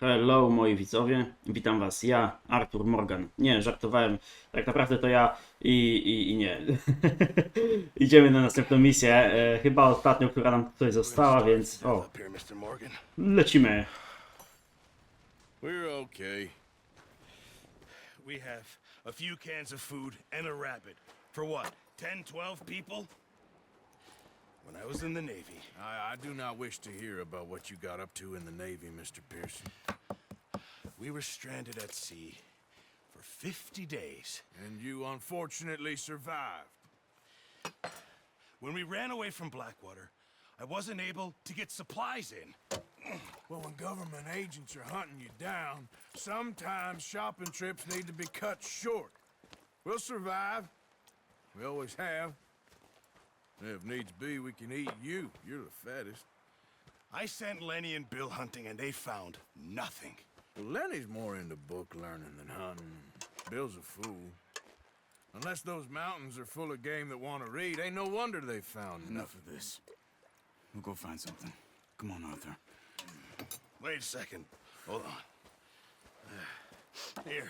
Hello moi widzowie, witam was, ja, Artur Morgan. Nie, żartowałem, tak naprawdę to ja i nie. Idziemy na następną misję, chyba ostatnią, która nam tutaj została, więc o, lecimy. We're okay. We have a few cans of food and a rabbit. For what, 10, 12 people? When I was in the Navy. I do not wish to hear about what you got up to in the Navy, Mr. Pearson. We were stranded at sea for 50 days. And you unfortunately survived. When we ran away from Blackwater, I wasn't able to get supplies in. Well, when government agents are hunting you down, sometimes shopping trips need to be cut short. We'll survive. We always have. If needs be, we can eat you. You're the fattest. I sent Lenny and Bill hunting and they found nothing. Well, Lenny's more into book learning than hunting. Bill's a fool. Unless those mountains are full of game that want to read, ain't no wonder they found Enough of this. We'll go find something. Come on, Arthur. Wait a second. Hold on. Here.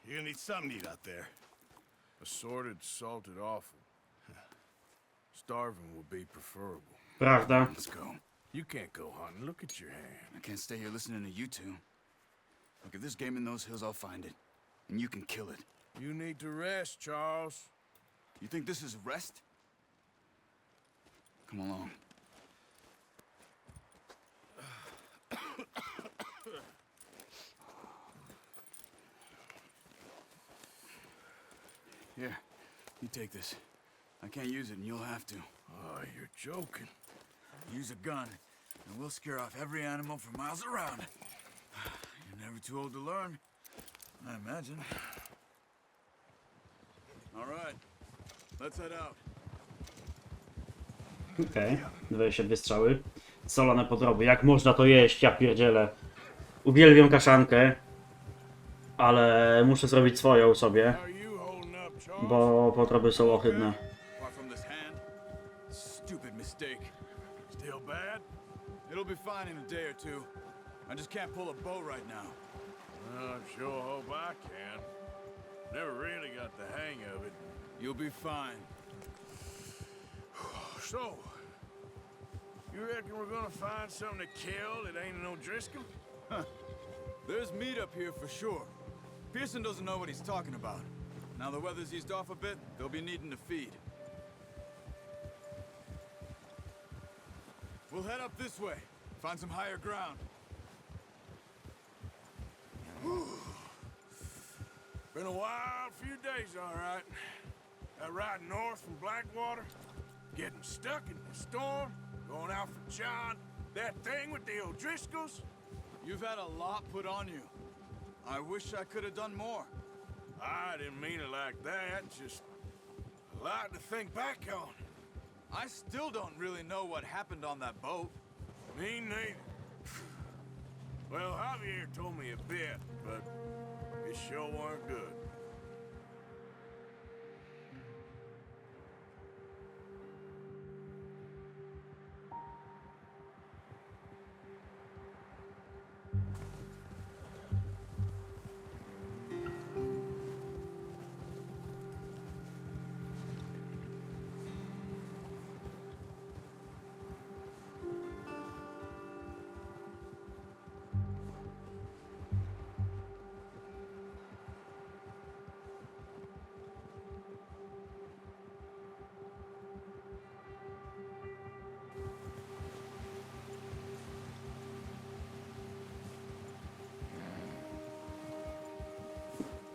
You're gonna need something to eat out there. Assorted, salted offal. Starving will be preferable. Prawda? Let's go. You can't go hunting. Look at your hand. I can't stay here listening to you two. Look, if there's game in those hills, I'll find it. And you can kill it. You need to rest, Charles. You think this is rest? Come along. Here, you take this. I can't use it, and you'll have to. Oh, you're joking. Use a gun, and we'll scare off every animal for miles around. You're never too old to learn, I imagine. All right, let's head out. Okej, 22 strzały. Solone podroby, jak można to jeść, ja pierdzielę. Uwielbiam kaszankę, ale muszę zrobić swoją sobie, How are you holding up, Charles? bo podroby są ohydne. Apart from this hand, stupid mistake. Still bad? It'll be fine in a day or two. I just can't pull a bow right now. I sure hope I can. Never really got the hang of it. You'll be fine. So, you reckon we're gonna find something to kill that ain't no Driscoll? There's meat up here for sure. Pearson doesn't know what he's talking about. Now the weather's eased off a bit, they'll be needing to feed. We'll head up this way, find some higher ground. Been a wild few days, all right. That ride north from Blackwater, getting stuck in the storm, going out for John, that thing with the O'Driscolls. You've had a lot put on you. I wish I could have done more. I didn't mean it like that, just a lot to think back on. I still don't really know what happened on that boat. Me neither. Well, Javier told me a bit, but it sure weren't good.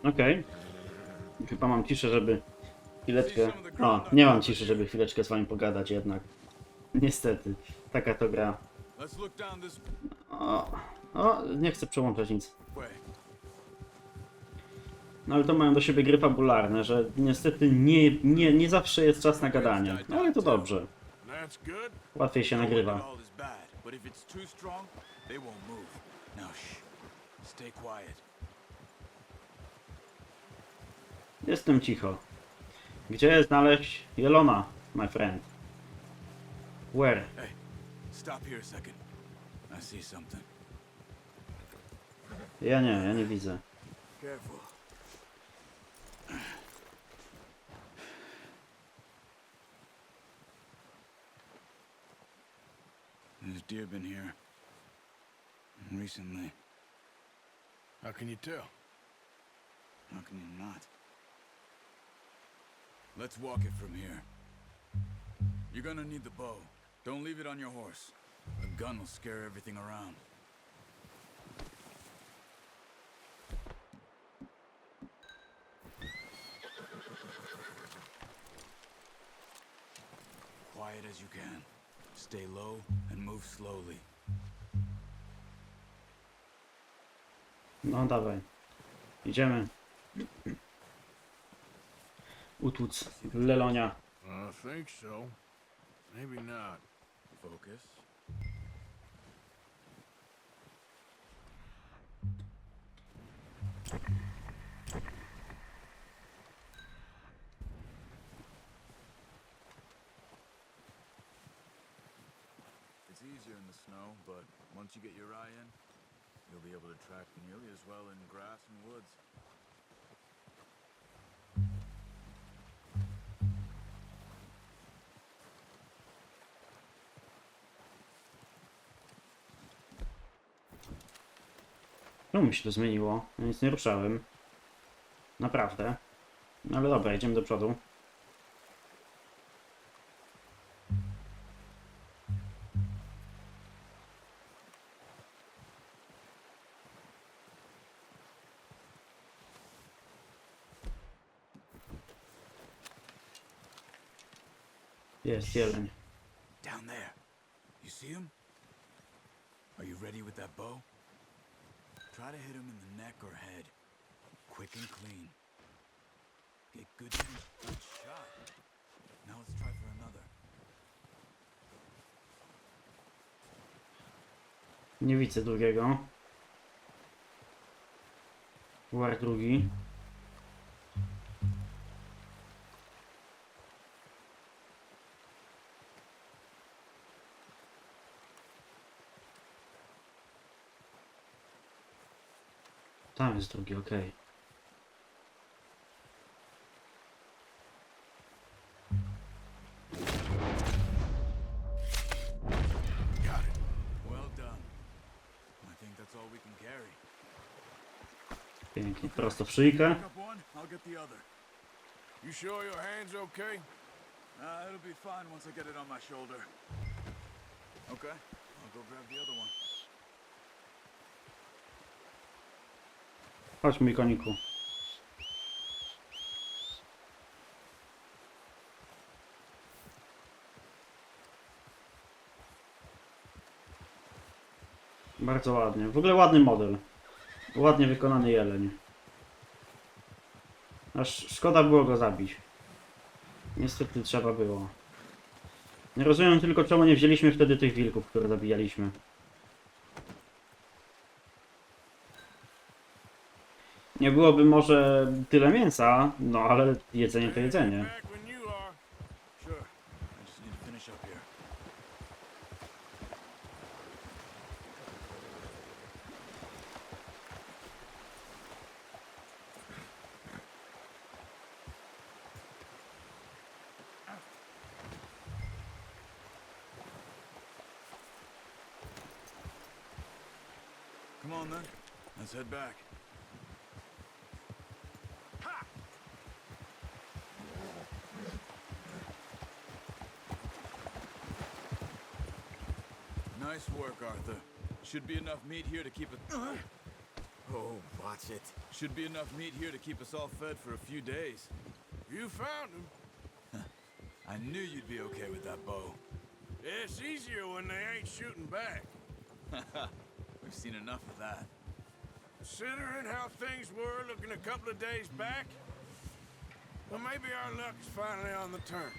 Okej. Chyba mam ciszę, żeby chwileczkę... O, nie mam ciszy, żeby chwileczkę z wami pogadać jednak. Niestety, taka to gra. Let's look down this O, nie chcę przełączać nic. way. No ale to mają do siebie gry fabularne, że niestety nie zawsze jest czas na gadanie. No ale to dobrze. That's good. Łatwiej się nagrywa. All is bad, but if it's too strong, they won't move. Now shh. Stay quiet. Jestem cicho. Gdzie znaleźć Jelona, my friend? Where? Hey, stop here a second. I see something. Ja nie widzę. Careful. There's deer been here. Recently. How can you tell? How can you not? Let's walk it from here. You're gonna need the bow. Don't leave it on your horse. A gun will scare everything around. Quiet as you can. Stay low and move slowly. No dawaj. Idziemy. Utłuc Lelonia. I think so. Maybe not. Focus. It's easier in the snow, but once you get your eye in, you'll be able to track nearly as well in grass and woods. No mi się to zmieniło. Ja nic nie ruszałem. Naprawdę. No ale dobra, idziemy do przodu. Jest jeleń. Down there. You see him? Are you ready with that bow? Try to hit him in the neck or head. Quick and clean. Get good shot. Now let's try for another. Nie widzę drugiego. War drugi. Tam jest drugi, okej. Got it. Well done. I think that's all we can carry. Pięknie, prosto w szyjkę. Pick up one, I'll get the other. You sure your hand's okay? It'll be fine once I get it on my shoulder. Okay, I'll go grab the other one. Chodź mój koniku. Bardzo ładnie. W ogóle ładny model. Ładnie wykonany jeleń. Aż szkoda było go zabić. Niestety trzeba było. Nie rozumiem tylko, czemu nie wzięliśmy wtedy tych wilków, które zabijaliśmy. Nie byłoby może tyle mięsa, no ale jedzenie to jedzenie. Back when you are. Sure. I just need to finish up here. Come on then, let's head back. Nice work, Arthur. Should be enough meat here to keep it. Oh, watch it. Should be enough meat here to keep us all fed for a few days. You found him. I knew you'd be okay with that bow. It's easier when they ain't shooting back. We've seen enough of that. Considering how things were looking a couple of days back, well, maybe our luck is finally on the turn.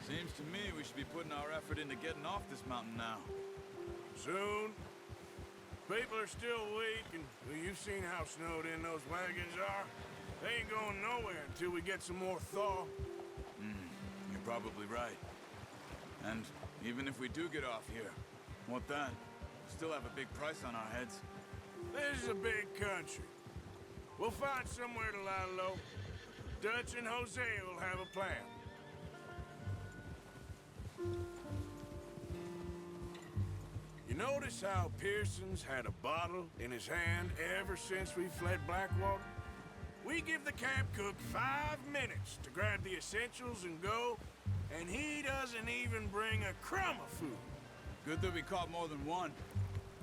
Seems to me we should be putting our effort into getting off this mountain now. Soon. People are still weak, and well, you've seen how snowed in those wagons are. They ain't going nowhere until we get some more thaw. You're probably right. And even if we do get off here, what then? We still have a big price on our heads. This is a big country. We'll find somewhere to lie low. Dutch and Jose will have a plan. You notice how Pearson's had a bottle in his hand ever since we fled Blackwater? We give the camp cook 5 minutes to grab the essentials and go, and he doesn't even bring a crumb of food. Good that we caught more than one.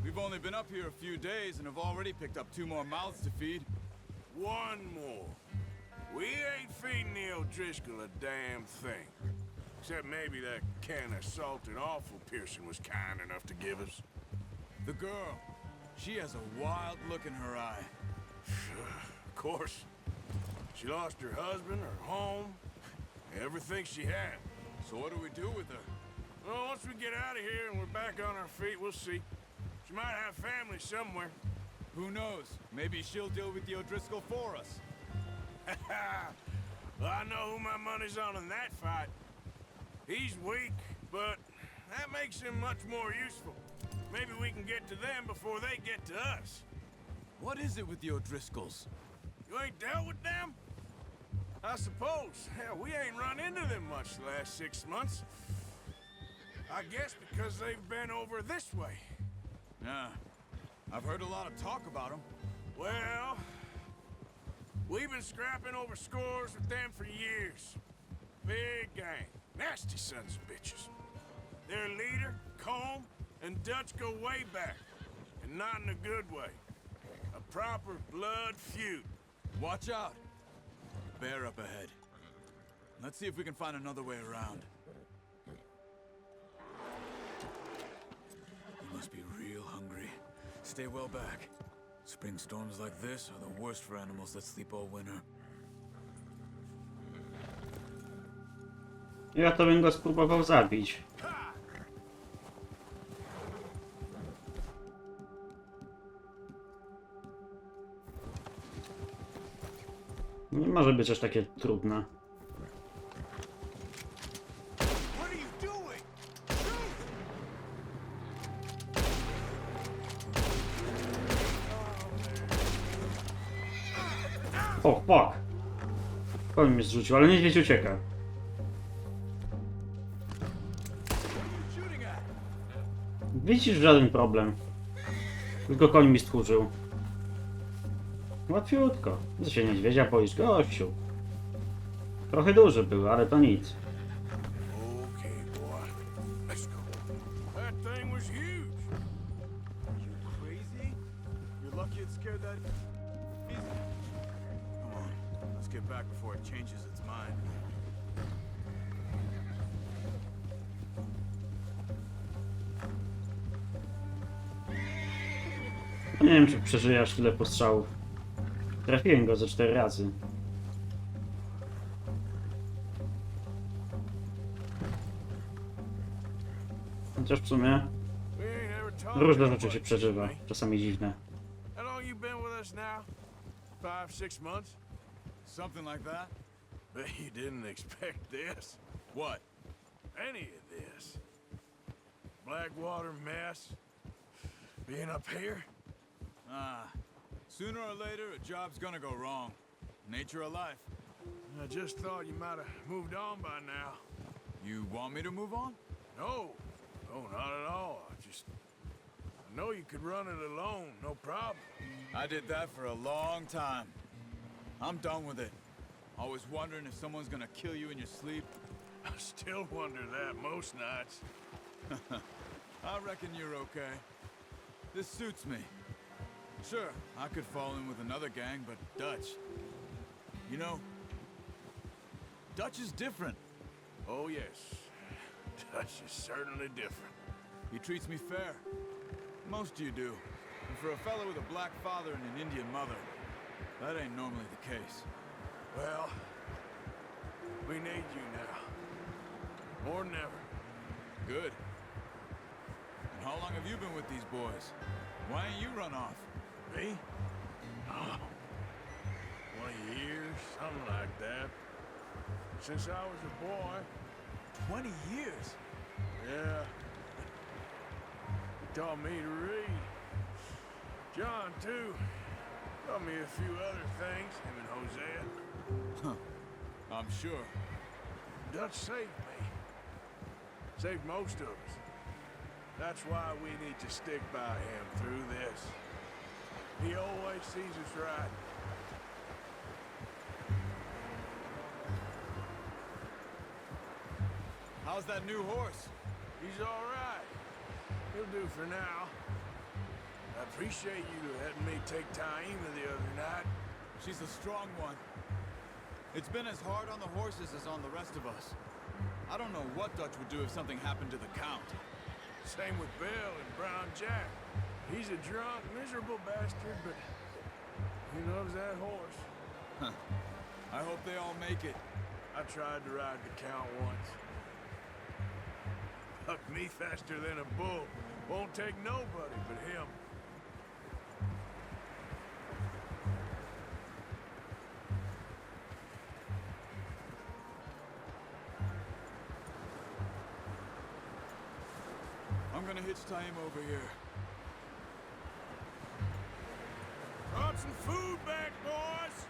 We've only been up here a few days and have already picked up 2 more mouths to feed. 1 more. We ain't feeding the O'Driscoll a damn thing. Except maybe that can of salted offal Pearson was kind enough to give us. The girl, she has a wild look in her eye. Of course. She lost her husband, her home, everything she had. So what do we do with her? Well, once we get out of here and we're back on our feet, we'll see. She might have family somewhere. Who knows? Maybe she'll deal with the O'Driscoll for us. Well, I know who my money's on in that fight. He's weak, but that makes him much more useful. Maybe we can get to them before they get to us. What is it with the O'Driscolls? You ain't dealt with them? I suppose. Hell, we ain't run into them much the last 6 months. I guess because they've been over this way. Yeah, I've heard a lot of talk about them. Well, we've been scrapping over scores with them for years. Big gang. Nasty sons of bitches. Their leader, Combe, and Dutch go way back. And not in a good way. A proper blood feud. Watch out! Bear up ahead. Let's see if we can find another way around. You must be real hungry. Stay well back. Spring storms like this are the worst for animals that sleep all winter. Ja to bym go spróbował zabić. Nie może być aż takie trudne. What are you doing? O, fuck! Koń mnie zrzucił, ale niedźwiedź ucieka. Widzisz, żaden problem. Tylko koń mi stchórzył. Łatwiutko. Co się niedźwiedzia boisz, gościu? Trochę duży był, ale to nic. Okay, boy. Let's go. That thing was huge. You crazy? You're lucky it scared that easy. Come on, let's get back before it changes its mind. Nie wiem, czy przeżyje aż tyle postrzałów. Trafiłem go ze 4 razy. Chociaż w sumie We ain't ever talked różne that rzeczy się much, przeżywa. mate. Czasami dziwne. How long you been with us now? 5, 6 months? Something like that? Bet you didn't expect this. What? Any of this. Blackwater mess. Being up here? Sooner or later, a job's gonna go wrong. Nature of life. I just thought you might have moved on by now. You want me to move on? No. No, not at all. I know you could run it alone, no problem. I did that for a long time. I'm done with it. Always wondering if someone's gonna kill you in your sleep. I still wonder that most nights. I reckon you're okay. This suits me. Sure, I could fall in with another gang, but Dutch... You know, Dutch is different. Oh, yes. Dutch is certainly different. He treats me fair. Most of you do. And for a fella with a black father and an Indian mother, that ain't normally the case. Well, we need you now. More than ever. Good. And how long have you been with these boys? Why ain't you run off? Me? Oh, 20 years, something like that. Since I was a boy. 20 years? Yeah. He taught me to read. John, too. Taught me a few other things, him and Hosea. I'm sure. Dutch saved me. Saved most of us. That's why we need to stick by him through this. He always sees us right. How's that new horse? He's all right. He'll do for now. I appreciate you letting me take Taima the other night. She's a strong one. It's been as hard on the horses as on the rest of us. I don't know what Dutch would do if something happened to the Count. Same with Bill and Brown Jack. He's a drunk, miserable bastard, but he loves that horse. I hope they all make it. I tried to ride the Count once. Bucked me faster than a bull. Won't take nobody but him. I'm gonna hitch Taima over here. Brought some food back, boys!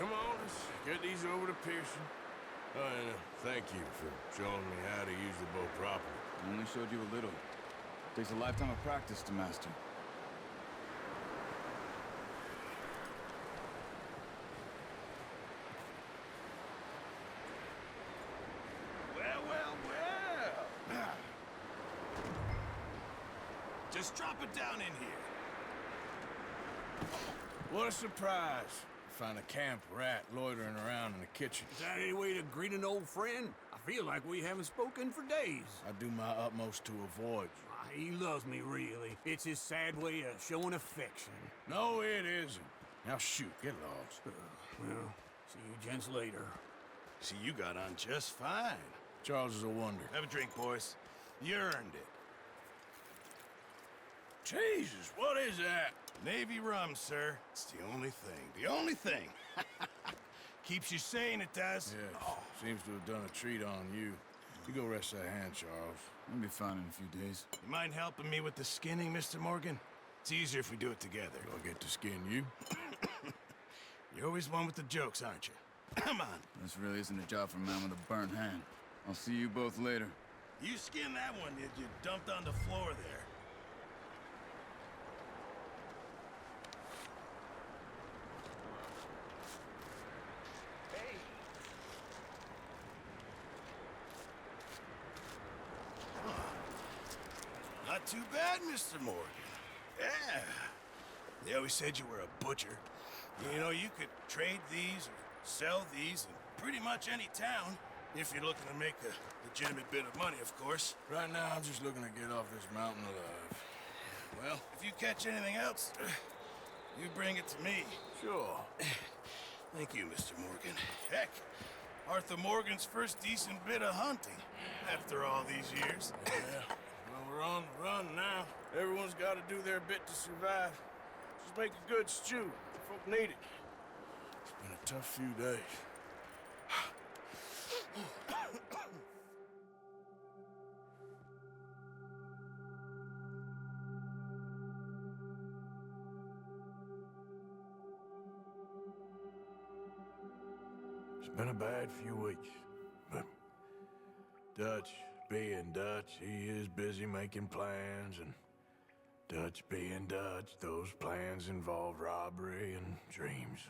Come on, let's get these over to Pearson. Oh, and thank you for showing me how to use the bow properly. I only showed you a little. Takes a lifetime of practice to master. Well, well, well. Just drop it down in here. What a surprise. Find a camp rat loitering around in the kitchen. Is that any way to greet an old friend? I feel like we haven't spoken for days. I do my utmost to avoid you. He loves me, really. It's his sad way of showing affection. No, it isn't. Now shoot, get lost. Well, see you gents later. See, you got on just fine. Charles is a wonder. Have a drink, boys. You earned it. Jesus, what is that? Navy rum, sir. It's the only thing. The only thing. Keeps you sane, it does. Yes, seems to have done a treat on you. You go rest that hand, Charles. I'll be fine in a few days. You mind helping me with the skinning, Mr. Morgan? It's easier if we do it together. Do I get to skin you? You're always one with the jokes, aren't you? Come on. This really isn't a job for a man with a burnt hand. I'll see you both later. You skinned that one that you dumped on the floor there. Not too bad, Mr. Morgan. Yeah. They always said you were a butcher. You know, you could trade these or sell these in pretty much any town, if you're looking to make a legitimate bit of money, of course. Right now, I'm just looking to get off this mountain alive. Well, if you catch anything else, you bring it to me. Sure. Thank you, Mr. Morgan. Heck, Arthur Morgan's first decent bit of hunting after all these years. Yeah. Well, we're on the run now. Everyone's got to do their bit to survive. Just make a good stew. Folk need it. It's been a tough few days. It's been a bad few weeks, but Dutch being Dutch, he is busy making plans, and Dutch being Dutch, those plans involve robbery and dreams.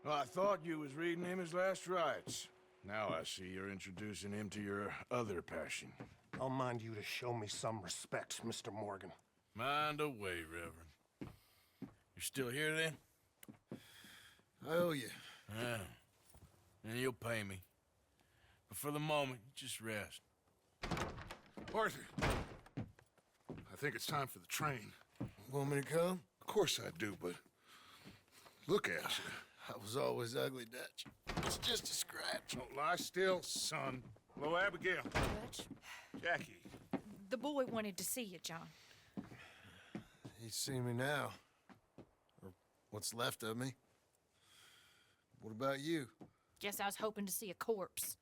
Well, I thought you was reading him his last rites. Now I see you're introducing him to your other passion. I'll mind you to show me some respect, Mr. Morgan. Mind away, Reverend. You still here, then? I owe you. Yeah. And you'll pay me. But for the moment, just rest. Arthur, I think it's time for the train. Want me to come? Of course I do, but look at you. I was always ugly, Dutch. It's just a scratch. Don't lie still, son. Hello, Abigail. Dutch, Jackie. the boy wanted to see you, John. You see me now. Or what's left of me. What about you? Guess I was hoping to see a corpse.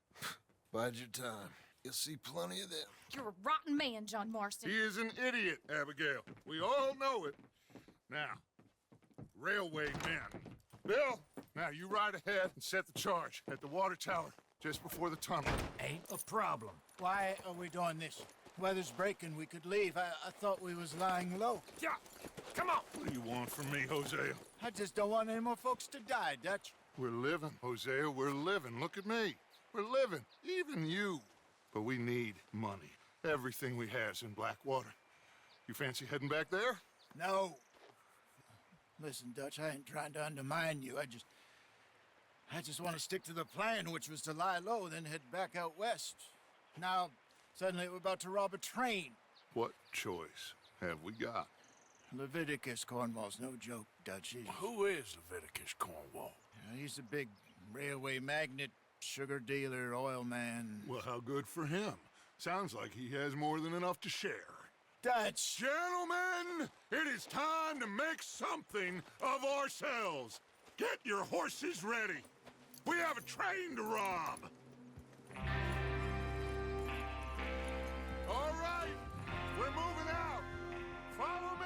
Bide your time. You'll see plenty of them. You're a rotten man, John Marston. He is an idiot, Abigail. We all know it. Now, railway men. Bill, now you ride ahead and set the charge at the water tower just before the tunnel. Ain't a problem. Why are we doing this? Weather's breaking. We could leave. I thought we was lying low. Yeah, come on. What do you want from me, Hosea? I just don't want any more folks to die, Dutch. We're living, Hosea. We're living. Look at me. We're living. Even you. But we need money. Everything we have's in Blackwater. You fancy heading back there? No. Listen, Dutch, I ain't trying to undermine you. I just want to stick to the plan, which was to lie low, then head back out west. Now, suddenly we're about to rob a train. What choice have we got? Leviticus Cornwall's no joke, Dutch. Who is Leviticus Cornwall? He's a big railway magnate, sugar dealer, oil man. Well, how good for him. Sounds like he has more than enough to share. Dutch! Gentlemen, it is time to make something of ourselves. Get your horses ready. We have a train to rob. All right, we're moving out. Follow me.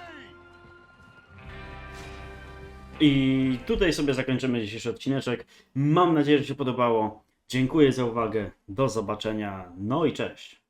I tutaj sobie zakończymy dzisiejszy odcineczek. Mam nadzieję, że się podobało. Dziękuję za uwagę. Do zobaczenia. No i cześć.